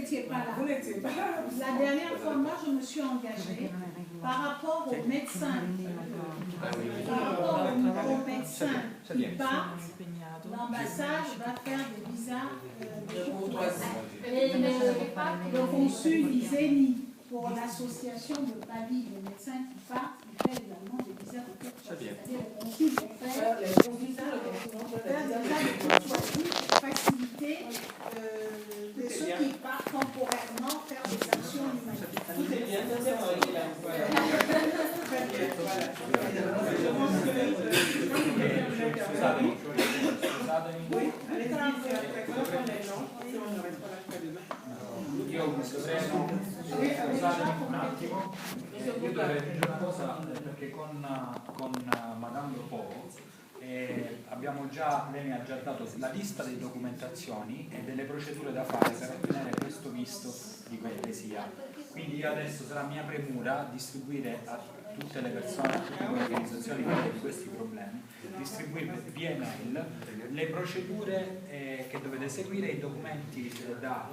n'étiez pas là. Vous n'étiez pas là. La dernière fois, moi, je me suis engagée par rapport aux médecins. Par rapport aux médecins qui partent, l'ambassade va faire des visas de consul ISENI pour l'association de Bali, les médecins qui partent, ils fait également des visas de courtoisie. C'est-à-dire les consuls vont faire des visas de courtoisie pour faciliter ceux qui partent temporairement faire des actions humanitaires. Tout est bien, c'est là. Très bien, voilà. Oui, allez-y, voilà pour les noms. Si on ne reste pas là près demain. Io scusatemi un attimo, io dovrei dire una cosa perché con Madame Lopo abbiamo già, lei mi ha già dato la lista delle documentazioni e delle procedure da fare per ottenere questo visto di cortesia. Quindi io adesso sarà mia premura distribuire a tutte le persone, a tutte le organizzazioni che hanno questi problemi, distribuire via email le procedure che dovete seguire, i documenti da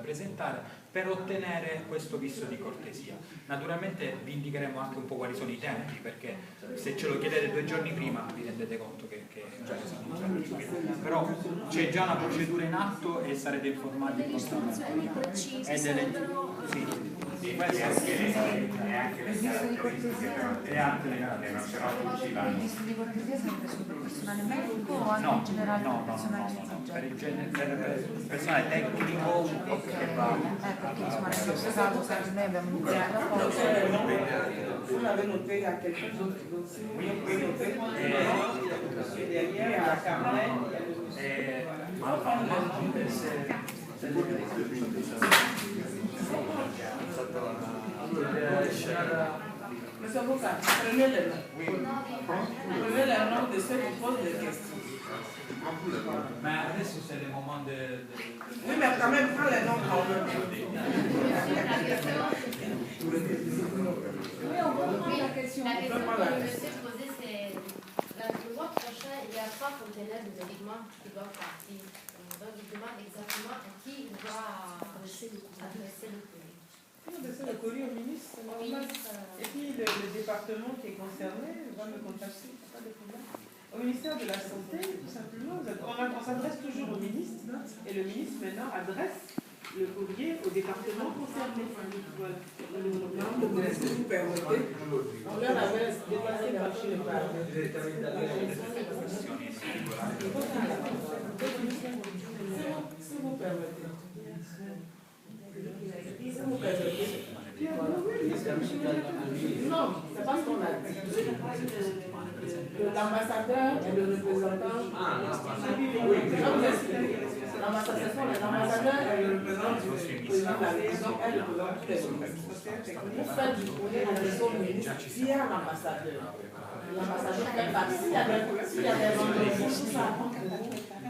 presentare per ottenere questo visto di cortesia. Naturalmente vi indicheremo anche un po' quali sono i tempi, perché se ce lo chiedete 2 giorni prima vi rendete conto che però c'è già una procedura in atto e sarete informati costantemente. E anche le note non ce l'ho tutti Il visto di cortesia sarebbe solo per il personale medico o anche in generale per il personale per il personale tecnico che va. Perché insomma nel nostro caso noi abbiamo iniziato da poco. Vous l'avez noté, il y a quelque chose aussi. Oui, vous pouvez noter. Et derrière, il y a la Carmen. Monsieur Bouka, prenez le nom. Prenez le nom de ceux qui posent des questions. Mais adesso c'est le moment de... Oui, mais quand même, prends les noms quand même. Oui, on comprend la question. La question que je sais poser, c'est le mois prochain, il y a 3 conteneurs de médicaments qui doivent partir. Donc, il demande exactement à qui il doit adresser le courrier. Adresser le courrier au ministre, c'est normal. Et puis, le département qui est concerné va me contacter, pas de problème. Au ministère de la Santé, tout simplement, on s'adresse toujours au ministre, et le ministre maintenant adresse le courrier au département concerné. Voilà. Si vous permettez, on leur avait dépassé par chez les parents. Si vous permettez. Non, c'est pas ce qu'on a dit. L'ambassadeur et le représentant. L'ambassadeur est le représentant du président de la République, elle représente tous les ministres. Vous faites du courrier adressé au ministre via l'ambassadeur. L'ambassadeur fait partie. S'il y a des rendez-vous, tout ça,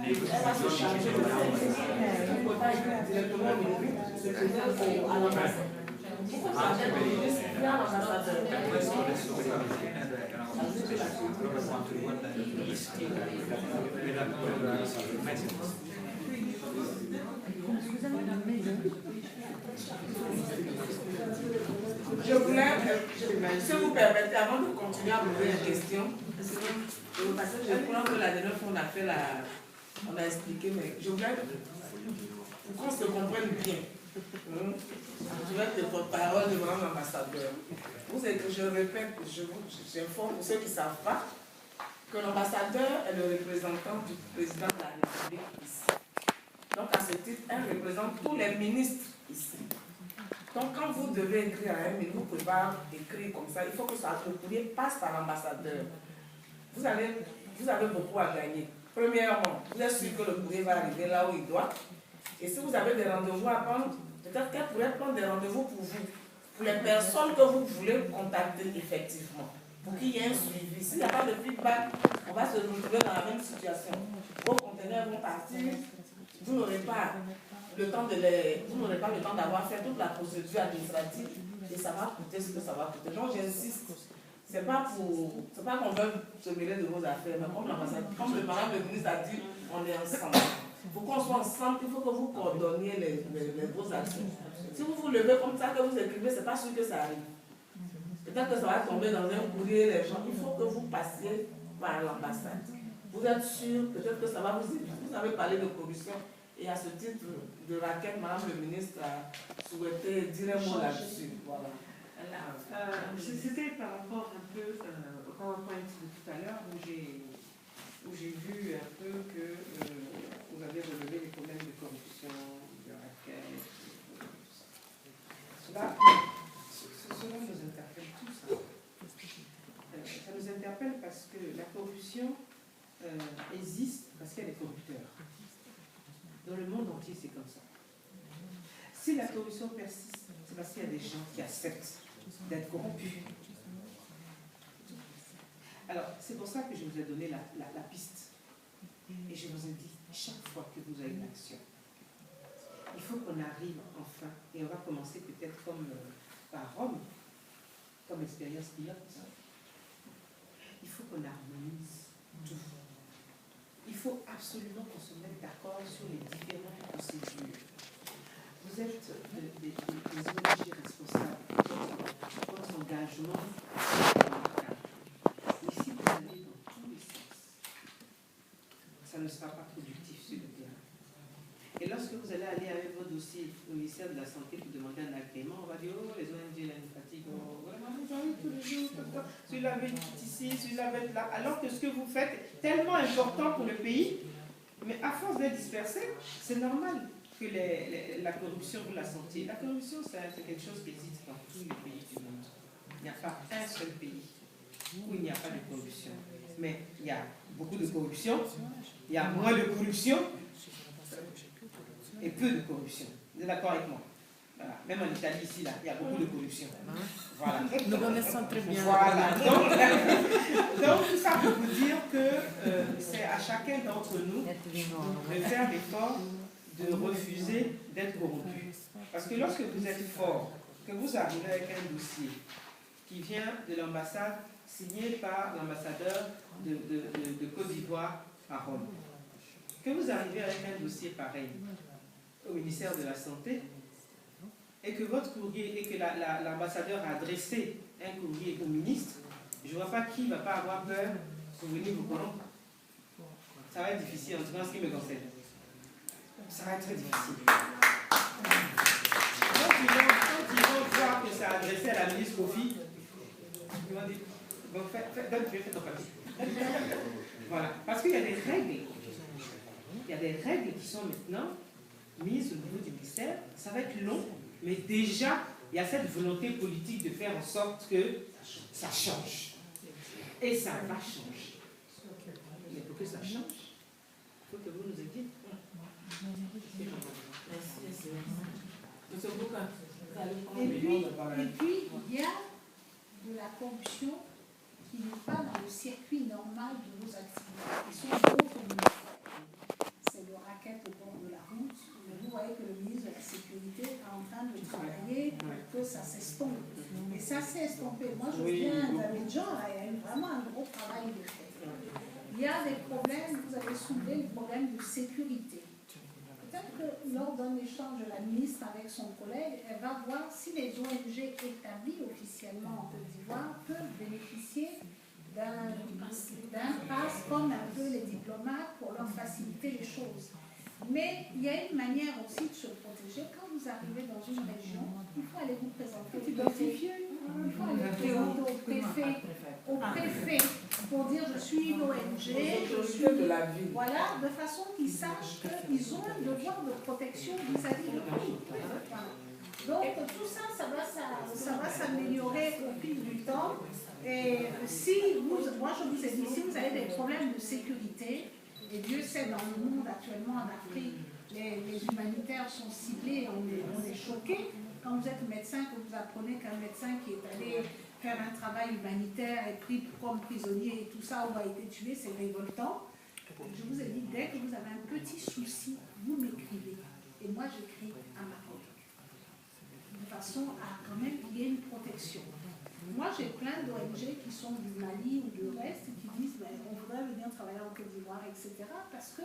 elle va se charger de ça. Il ne faut pas écrire directement au ministre, c'est à l'ambassadeur. Anche per questo adesso era una specifica per quanto riguarda i rischi per la mese. Je voulais, si vous permettez, avant de continuer à poser les questions, parce que je crois que la dernière fois on a fait on a expliqué, mais je voulais pour qu'on se comprenne bien. Je vais être votre parole de Madame l'ambassadeur. Vous savez que je répète, j'informe pour ceux qui ne savent pas que l'ambassadeur est le représentant du président de la République ici. Donc à ce titre, elle représente tous les ministres ici. Donc quand vous devez écrire à un ministre, vous ne pouvez pas écrire comme ça. Il faut que le courrier passe par l'ambassadeur. Vous avez beaucoup à gagner. Premièrement, vous êtes sûr que le courrier va arriver là où il doit. Et si vous avez des rendez-vous à prendre, peut-être qu'elle pourrait prendre des rendez-vous pour vous, pour les personnes que vous voulez contacter effectivement, pour qu'il y ait un suivi. S'il n'y a pas de feedback, on va se retrouver dans la même situation. Vos conteneurs vont partir, vous n'aurez pas le temps d'avoir fait toute la procédure administrative et ça va coûter ce que ça va coûter. Donc j'insiste, c'est pas qu'on veut se mêler de vos affaires, mais comme le madame le ministre a dit, on est ensemble. Il faut qu'on soit ensemble, il faut que vous coordonniez les grosses actions. Si vous vous levez comme ça, que vous écrivez, c'est pas sûr que ça arrive. Peut-être que ça va tomber dans un courrier, les gens. Il faut que vous passiez par l'ambassade. Vous êtes sûr, peut-être que ça va vous aider. Vous avez parlé de corruption. Et à ce titre de raquette, Madame le ministre a souhaité dire un mot là-dessus. Voilà. C'était par rapport un peu au PowerPoint de tout à l'heure où j'ai vu un peu que vous avez relevé les problèmes de corruption, de raquette, cela nous interpelle tous. Ça nous interpelle parce que la corruption existe parce qu'elle est corrupteur. Dans le monde entier, c'est comme ça. Si la corruption persiste, c'est parce qu'il y a des gens qui acceptent d'être corrompus. Alors, c'est pour ça que je vous ai donné la piste. Et je vous ai dit, chaque fois que vous avez une action, il faut qu'on arrive enfin, et on va commencer peut-être comme par Rome, comme expérience pilote. Il faut qu'on harmonise tout. Il faut absolument qu'on se mette d'accord sur les différentes procédures. Vous êtes des ONG responsables. Votre engagement est remarquable. Mais si vous allez dans tous les sens, ça ne sera pas productif sur le terrain. Et lorsque vous allez aller avec vos dossiers au ministère de la Santé pour demander un agrément, on va dire, oh, les ONG, là, nous fatiguent, oh, vraiment, nous arrivons tous les jours, celui-là va être ici, celui-là va être là. Alors que ce que vous faites est tellement important pour le pays, mais à force d'être dispersé, c'est normal que la corruption, vous la sentiez. La corruption, c'est quelque chose qui existe dans tous les pays du monde. Il n'y a pas un seul pays où il n'y a pas de corruption. Mais il y a beaucoup de corruption, il y a moins de corruption, et peu de corruption. Vous êtes d'accord avec moi? Voilà. Même en Italie, ici, là, il y a beaucoup de corruption. Voilà. Nous connaissons très bien. Voilà. Donc, tout ça pour vous dire que c'est à chacun d'entre nous de faire l'effort de refuser d'être corrompu. Parce que lorsque vous êtes fort, que vous arrivez avec un dossier qui vient de l'ambassade, signé par l'ambassadeur de Côte d'Ivoire à Rome, que vous arrivez avec un dossier pareil au ministère de la Santé, et que votre courrier, et que l'ambassadeur a adressé un courrier au ministre, je ne vois pas qui ne va pas avoir peur pour venir vous corrompre. Ça va être difficile, en tout cas en ce qui me concerne. Ça va être très difficile. Quand ils vont voir que c'est adressé à la ministre Kofi, ils vont dire, bon, fais ton papier. Voilà. Parce qu'il y a des règles. Il y a des règles qui sont maintenant mises au niveau du ministère. Ça va être long, mais déjà, il y a cette volonté politique de faire en sorte que ça change. Et ça va changer. Mais pour que ça change, il faut que vous nous aidiez. Merci. Et puis, il y a de la corruption qui n'est pas dans le circuit normal de nos activités, qui sont d'autres ministères. C'est le racket au bord de la route. Vous voyez que le ministre de la Sécurité est en train de travailler pour que ça s'estompe. Et ça s'est estompé. Moi, je viens d'Abidjan, il y a eu vraiment un gros travail de fait. Il y a des problèmes, vous avez soulevé le problème de sécurité. Peut-être que lors d'un échange de la ministre avec son collègue, elle va voir si les ONG établies officiellement en Côte d'Ivoire peuvent bénéficier d'un pass comme un peu les diplomates pour leur faciliter les choses. Mais il y a une manière aussi de se protéger. Quand vous arrivez dans une région, il faut aller vous présenter au préfet. Il faut aller vous présenter au préfet pour dire je suis une ONG, je suis de la ville. Voilà, de façon qu'ils sachent qu'ils ont un devoir de protection vis-à-vis de nous. Voilà. Donc tout ça, ça va s'améliorer au fil du temps. Et si moi je vous ai dit, si vous avez des problèmes de sécurité, et Dieu sait, dans le monde actuellement, en Afrique, les humanitaires sont ciblés, on est choqués. Quand vous êtes médecin, que vous apprenez qu'un médecin qui est allé faire un travail humanitaire est pris comme prisonnier et tout ça, ou a été tué, c'est révoltant. Je vous ai dit, dès que vous avez un petit souci, vous m'écrivez. Et moi, j'écris à ma collègue. De façon à quand même qu'il y ait une protection. Moi, j'ai plein d'ONG qui sont du Mali ou du reste qui disent on voudrait venir travailler en Côte d'Ivoire, etc. Parce que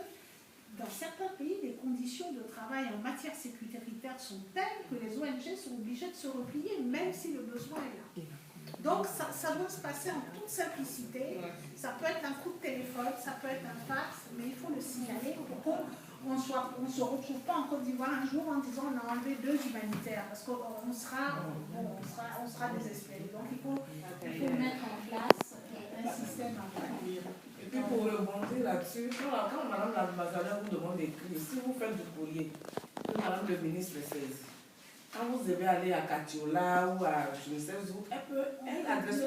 dans certains pays, les conditions de travail en matière sécuritaire sont telles que les ONG sont obligées de se replier, même si le besoin est là. Donc ça doit se passer en toute simplicité. Ça peut être un coup de téléphone, ça peut être un fax, mais il faut le signaler pour qu'on ne se retrouve pas en Côte d'Ivoire un jour en disant on a enlevé 2 humanitaires, parce qu'on sera désespéré. Donc il faut mettre en place un système à faire. Et puis pour rebondir là-dessus, quand Madame l'ambassadeur vous demande d'écrire, si vous faites du courrier, que Madame le ministre saisit, quand vous devez aller à Katiola ou à je ne sais où, elle adresse